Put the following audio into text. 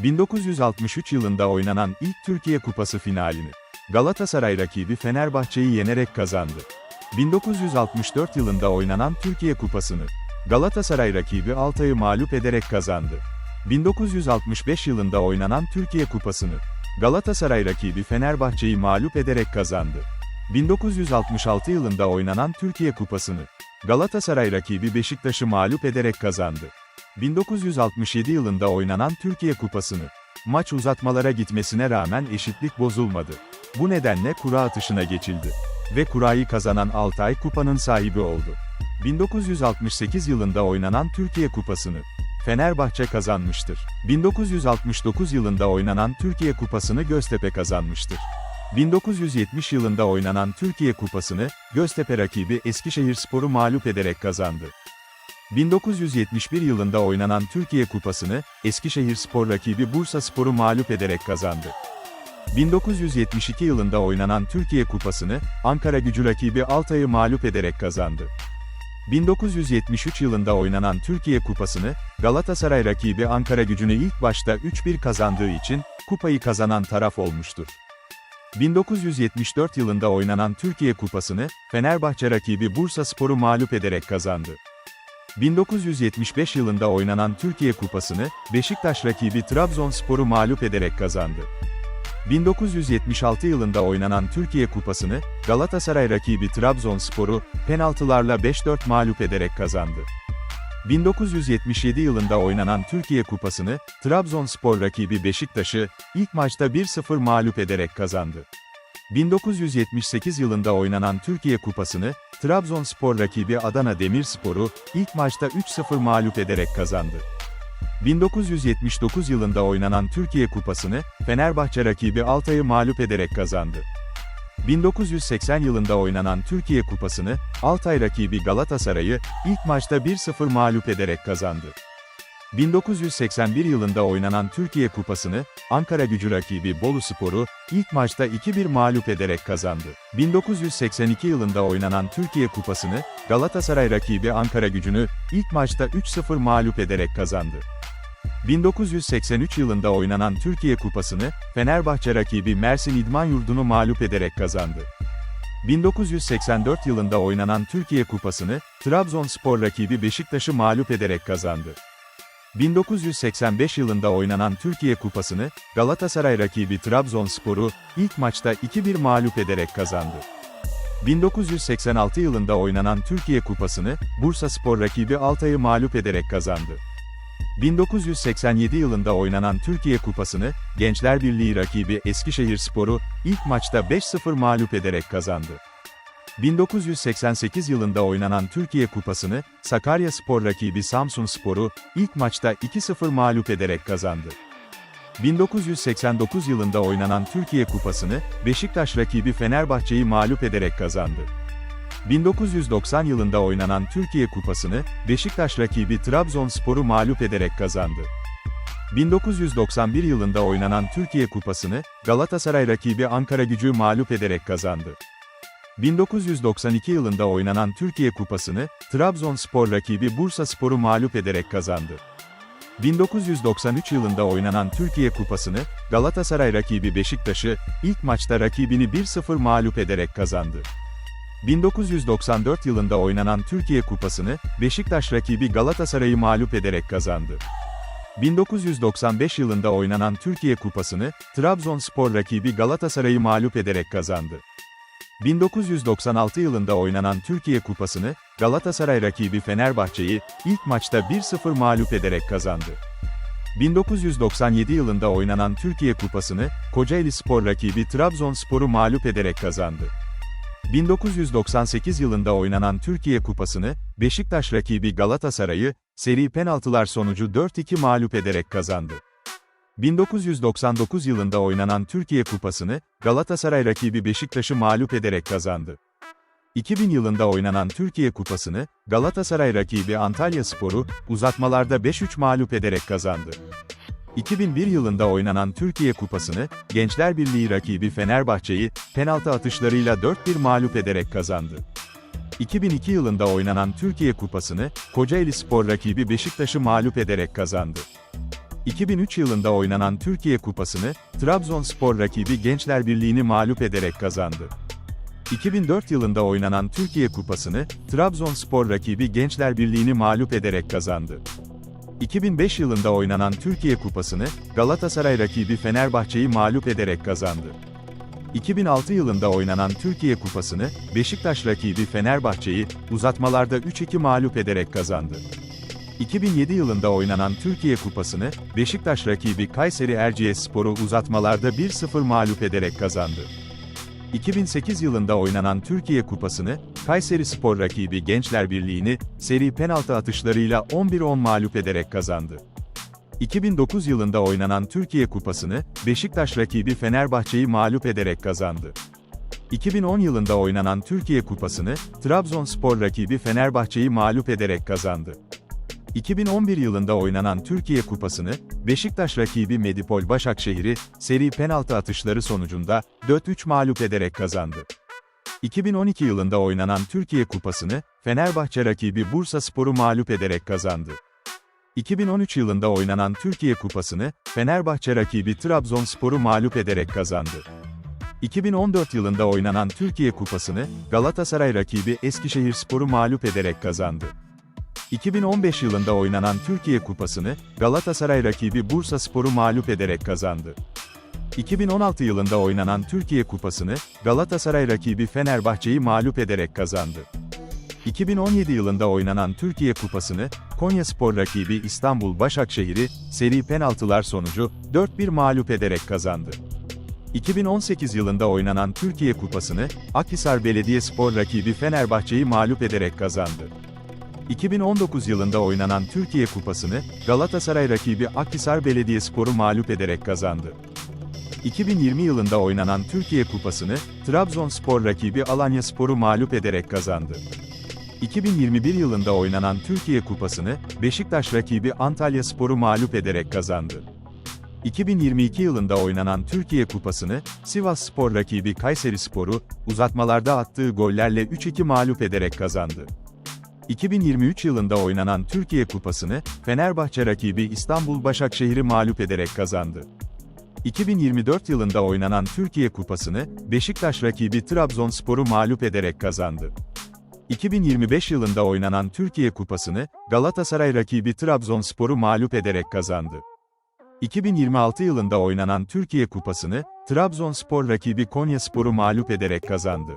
1963 yılında oynanan ilk Türkiye Kupası finalini Galatasaray rakibi Fenerbahçe'yi yenerek kazandı. 1964 yılında oynanan Türkiye Kupası'nı Galatasaray rakibi Altay'ı mağlup ederek kazandı. 1965 yılında oynanan Türkiye Kupası'nı Galatasaray rakibi Fenerbahçe'yi mağlup ederek kazandı. 1966 yılında oynanan Türkiye Kupası'nı Galatasaray rakibi Beşiktaş'ı mağlup ederek kazandı. 1967 yılında oynanan Türkiye Kupası'nı maç uzatmalara gitmesine rağmen eşitlik bozulmadı. Bu nedenle kura atışına geçildi ve kurayı kazanan Altay kupanın sahibi oldu. 1968 yılında oynanan Türkiye Kupası'nı Fenerbahçe kazanmıştır. 1969 yılında oynanan Türkiye Kupası'nı Göztepe kazanmıştır. 1970 yılında oynanan Türkiye Kupası'nı Göztepe rakibi Eskişehirspor'u mağlup ederek kazandı. 1971 yılında oynanan Türkiye Kupası'nı Eskişehirspor rakibi Bursaspor'u mağlup ederek kazandı. 1972 yılında oynanan Türkiye Kupası'nı Ankaragücü rakibi Altay'ı mağlup ederek kazandı. 1973 yılında oynanan Türkiye Kupası'nı Galatasaray rakibi Ankaragücü'nü ilk başta 3-1 kazandığı için kupayı kazanan taraf olmuştur. 1974 yılında oynanan Türkiye Kupası'nı Fenerbahçe rakibi Bursaspor'u mağlup ederek kazandı. 1975 yılında oynanan Türkiye Kupası'nı Beşiktaş rakibi Trabzonspor'u mağlup ederek kazandı. 1976 yılında oynanan Türkiye Kupası'nı Galatasaray rakibi Trabzonspor'u penaltılarla 5-4 mağlup ederek kazandı. 1977 yılında oynanan Türkiye Kupası'nı Trabzonspor rakibi Beşiktaş'ı ilk maçta 1-0 mağlup ederek kazandı. 1978 yılında oynanan Türkiye Kupası'nı Trabzonspor rakibi Adana Demirspor'u ilk maçta 3-0 mağlup ederek kazandı. 1979 yılında oynanan Türkiye Kupası'nı Fenerbahçe rakibi Altay'ı mağlup ederek kazandı. 1980 yılında oynanan Türkiye Kupası'nı Altay rakibi Galatasaray'ı ilk maçta 1-0 mağlup ederek kazandı. 1981 yılında oynanan Türkiye Kupası'nı Ankaragücü rakibi Boluspor'u ilk maçta 2-1 mağlup ederek kazandı. 1982 yılında oynanan Türkiye Kupası'nı Galatasaray rakibi Ankaragücü'nü ilk maçta 3-0 mağlup ederek kazandı. 1983 yılında oynanan Türkiye Kupası'nı Fenerbahçe rakibi Mersin İdman Yurdu'nu mağlup ederek kazandı. 1984 yılında oynanan Türkiye Kupası'nı Trabzonspor rakibi Beşiktaş'ı mağlup ederek kazandı. 1985 yılında oynanan Türkiye Kupası'nı Galatasaray rakibi Trabzonspor'u ilk maçta 2-1 mağlup ederek kazandı. 1986 yılında oynanan Türkiye Kupası'nı Bursaspor rakibi Altay'ı mağlup ederek kazandı. 1987 yılında oynanan Türkiye Kupası'nı Gençler Birliği rakibi Eskişehirspor'u ilk maçta 5-0 mağlup ederek kazandı. 1988 yılında oynanan Türkiye Kupası'nı Sakaryaspor rakibi Samsunspor'u ilk maçta 2-0 mağlup ederek kazandı. 1989 yılında oynanan Türkiye Kupası'nı Beşiktaş rakibi Fenerbahçe'yi mağlup ederek kazandı. 1990 yılında oynanan Türkiye Kupası'nı Beşiktaş rakibi Trabzonspor'u mağlup ederek kazandı. 1991 yılında oynanan Türkiye Kupası'nı Galatasaray rakibi Ankaragücü'yü mağlup ederek kazandı. 1992 yılında oynanan Türkiye Kupası'nı Trabzonspor rakibi Bursaspor'u mağlup ederek kazandı. 1993 yılında oynanan Türkiye Kupası'nı Galatasaray rakibi Beşiktaş'ı ilk maçta rakibini 1-0 mağlup ederek kazandı. 1994 yılında oynanan Türkiye Kupası'nı Beşiktaş rakibi Galatasaray'ı mağlup ederek kazandı. 1995 yılında oynanan Türkiye Kupası'nı Trabzonspor rakibi Galatasaray'ı mağlup ederek kazandı. 1996 yılında oynanan Türkiye Kupası'nı Galatasaray rakibi Fenerbahçe'yi ilk maçta 1-0 mağlup ederek kazandı. 1997 yılında oynanan Türkiye Kupası'nı Kocaelispor rakibi Trabzonspor'u mağlup ederek kazandı. 1998 yılında oynanan Türkiye Kupası'nı Beşiktaş rakibi Galatasaray'ı seri penaltılar sonucu 4-2 mağlup ederek kazandı. 1999 yılında oynanan Türkiye Kupası'nı Galatasaray rakibi Beşiktaş'ı mağlup ederek kazandı. 2000 yılında oynanan Türkiye Kupası'nı Galatasaray rakibi Antalyaspor'u uzatmalarda 5-3 mağlup ederek kazandı. 2001 yılında oynanan Türkiye Kupası'nı Gençler Birliği rakibi Fenerbahçe'yi penaltı atışlarıyla 4-1 mağlup ederek kazandı. 2002 yılında oynanan Türkiye Kupası'nı Kocaelispor rakibi Beşiktaş'ı mağlup ederek kazandı. 2003 yılında oynanan Türkiye Kupası'nı, Trabzonspor rakibi Gençler Birliği'ni mağlup ederek kazandı. 2004 yılında oynanan Türkiye Kupası'nı, Trabzonspor rakibi Gençler Birliği'ni mağlup ederek kazandı. 2005 yılında oynanan Türkiye Kupası'nı, Galatasaray rakibi Fenerbahçe'yi mağlup ederek kazandı. 2006 yılında oynanan Türkiye Kupası'nı, Beşiktaş rakibi Fenerbahçe'yi, uzatmalarda 3-2 mağlup ederek kazandı. 2007 yılında oynanan Türkiye Kupası'nı, Beşiktaş rakibi Kayseri Erciyesspor'u uzatmalarda 1-0 mağlup ederek kazandı. 2008 yılında oynanan Türkiye Kupası'nı, Kayserispor rakibi Gençler Birliği'ni, seri penaltı atışlarıyla 11-10 mağlup ederek kazandı. 2009 yılında oynanan Türkiye Kupası'nı, Beşiktaş rakibi Fenerbahçe'yi mağlup ederek kazandı. 2010 yılında oynanan Türkiye Kupası'nı, Trabzonspor rakibi Fenerbahçe'yi mağlup ederek kazandı. 2011 yılında oynanan Türkiye Kupası'nı, Beşiktaş rakibi Medipol Başakşehir'i, seri penaltı atışları sonucunda 4-3 mağlup ederek kazandı. 2012 yılında oynanan Türkiye Kupası'nı, Fenerbahçe rakibi Bursaspor'u mağlup ederek kazandı. 2013 yılında oynanan Türkiye Kupası'nı, Fenerbahçe rakibi Trabzonspor'u mağlup ederek kazandı. 2014 yılında oynanan Türkiye Kupası'nı, Galatasaray rakibi Eskişehirspor'u mağlup ederek kazandı. 2015 yılında oynanan Türkiye Kupası'nı, Galatasaray rakibi Bursaspor'u mağlup ederek kazandı. 2016 yılında oynanan Türkiye Kupası'nı, Galatasaray rakibi Fenerbahçe'yi mağlup ederek kazandı. 2017 yılında oynanan Türkiye Kupası'nı, Konyaspor rakibi İstanbul Başakşehir'i, seri penaltılar sonucu 4-1 mağlup ederek kazandı. 2018 yılında oynanan Türkiye Kupası'nı, Akhisar Belediyespor rakibi Fenerbahçe'yi mağlup ederek kazandı. 2019 yılında oynanan Türkiye Kupası'nı, Galatasaray rakibi Akhisar Belediyespor'u mağlup ederek kazandı. 2020 yılında oynanan Türkiye Kupası'nı, Trabzonspor rakibi Alanyaspor'u mağlup ederek kazandı. 2021 yılında oynanan Türkiye Kupası'nı, Beşiktaş rakibi Antalyaspor'u mağlup ederek kazandı. 2022 yılında oynanan Türkiye Kupası'nı, Sivasspor rakibi Kayserispor'u, uzatmalarda attığı gollerle 3-2 mağlup ederek kazandı. 2023 yılında oynanan Türkiye Kupası'nı, Fenerbahçe rakibi İstanbul Başakşehir'i mağlup ederek kazandı. 2024 yılında oynanan Türkiye Kupası'nı, Beşiktaş rakibi Trabzonspor'u mağlup ederek kazandı. 2025 yılında oynanan Türkiye Kupası'nı, Galatasaray rakibi Trabzonspor'u mağlup ederek kazandı. 2026 yılında oynanan Türkiye Kupası'nı, Trabzonspor rakibi Konyaspor'u mağlup ederek kazandı.